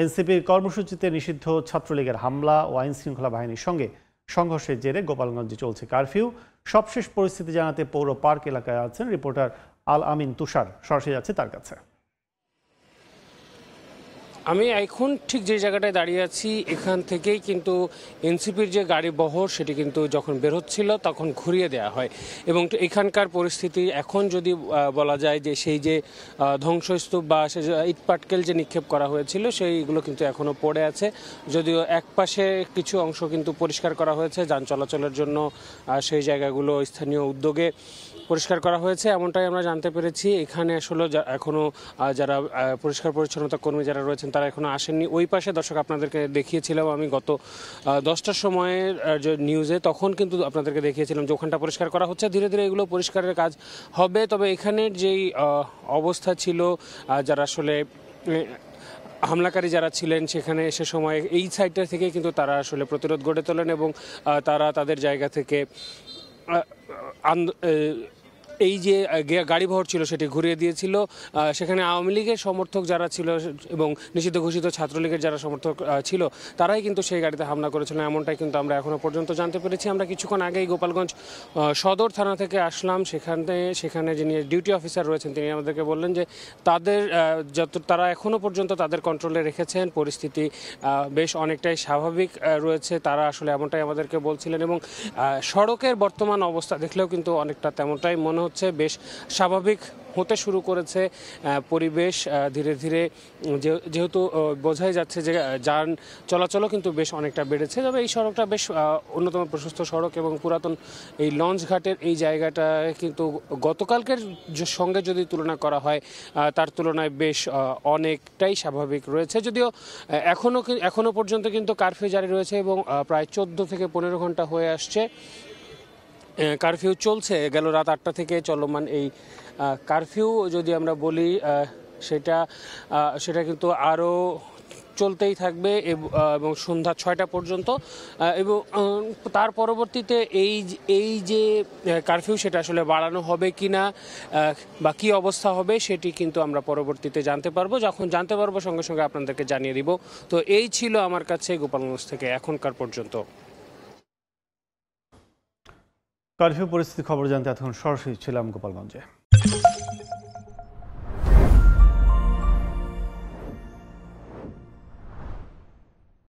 এনসিপির কর্মসূচিতে নিষিদ্ধ ছাত্রলীগের হামলা ও আইন শৃঙ্খলা বাহিনীর সঙ্গে সংঘর্ষের জেরে গোপালগঞ্জে চলছে কারফিউ। সবশেষ পরিস্থিতি জানাতে পৌর পার্ক এলাকায় আছেন রিপোর্টার আল আমিন তুষার। সরাসরি যাচ্ছে তার কাছে। আমি এখন ঠিক যে জায়গাটায় দাঁড়িয়ে আছি এখান থেকেই কিন্তু এনসিপির যে গাড়ি বহর সেটি কিন্তু যখন বের হচ্ছিল তখন ঘুরিয়ে দেওয়া হয় এবং এখানকার পরিস্থিতি এখন যদি বলা যায় যে সেই যে ধ্বংসস্তূপ বা সে ইটপাটকেল যে নিক্ষেপ করা হয়েছিল সেইগুলো কিন্তু এখনও পড়ে আছে। যদিও এক পাশে কিছু অংশ কিন্তু পরিষ্কার করা হয়েছে যান চলাচলের জন্য, সেই জায়গাগুলো স্থানীয় উদ্যোগে পরিষ্কার করা হয়েছে এমনটাই আমরা জানতে পেরেছি। এখানে আসলে এখনও যারা পরিষ্কার পরিচ্ছন্নতা কর্মী যারা রয়েছেন তারা এখনো আসেননি। ওই পাশে দর্শক আপনাদেরকে দেখিয়েছিলাম আমি গত 10টার সময়ের যে নিউজে, তখন কিন্তু আপনাদেরকে দেখিয়েছিলাম যে ওখানটা পরিষ্কার করা হচ্ছে। ধীরে ধীরে এগুলো পরিষ্কারের কাজ হবে। তবে এখানের যেই অবস্থা ছিল, যারা আসলে হামলাকারী যারা ছিলেন সেখানে সে সময় এই সাইডটা থেকে কিন্তু তারা আসলে প্রতিরোধ গড়ে তোলেন এবং তারা তাদের জায়গা থেকে এই যে গাড়ি বহর ছিল সেটি ঘুরিয়ে দিয়েছিল। সেখানে আওয়ামী লীগের সমর্থক যারা ছিল এবং নিষিদ্ধ ঘোষিত ছাত্রলীগের যারা সমর্থক ছিল তারাই কিন্তু সেই গাড়িতে হামলা করেছিলেন, এমনটাই কিন্তু আমরা এখনও পর্যন্ত জানতে পেরেছি। আমরা কিছুক্ষণ আগেই গোপালগঞ্জ সদর থানা থেকে আসলাম। সেখানে যিনি ডিউটি অফিসার রয়েছেন তিনি আমাদেরকে বললেন যে তারা এখনও পর্যন্ত তাদের কন্ট্রোলে রেখেছেন, পরিস্থিতি বেশ অনেকটাই স্বাভাবিক রয়েছে। তারা আসলে এমনটাই আমাদেরকে বলছিলেন এবং সড়কের বর্তমান অবস্থা দেখলেও কিন্তু অনেকটা তেমনটাই মনে হচ্ছে, বেশ স্বাভাবিক হতে শুরু করেছে পরিবেশ ধীরে ধীরে। যেহেতু বোঝাই যাচ্ছে যে যান চলাচলও কিন্তু বেশ অনেকটা বেড়েছে। তবে এই সড়কটা বেশ অন্যতম প্রশস্ত সড়ক এবং পুরাতন এই লঞ্চ ঘাটের এই জায়গাটা কিন্তু গতকালকের সঙ্গে যদি তুলনা করা হয় তার তুলনায় বেশ অনেকটাই স্বাভাবিক রয়েছে। যদিও এখনও পর্যন্ত কিন্তু কারফিউ জারি রয়েছে এবং প্রায় 14 থেকে 15 ঘন্টা হয়ে আসছে কারফিউ চলছে। গেল রাত 8টা থেকে চলমান এই কারফিউ যদি আমরা বলি সেটা কিন্তু আরও চলতেই থাকবে এবং সন্ধ্যা 6টা পর্যন্ত। এবং তার পরবর্তীতে এই যে কারফিউ সেটা আসলে বাড়ানো হবে কি না বা কী অবস্থা হবে সেটি কিন্তু আমরা পরবর্তীতে জানতে পারবো। যখন জানতে পারবো সঙ্গে সঙ্গে আপনাদেরকে জানিয়ে দিব। তো এই ছিল আমার কাছে গোপালগঞ্জ থেকে এখনকার পর্যন্ত। কারফিউ পরিস্থিতি খবর জানতে এতক্ষণ সরাসরি ছিলাম গোপালগঞ্জে।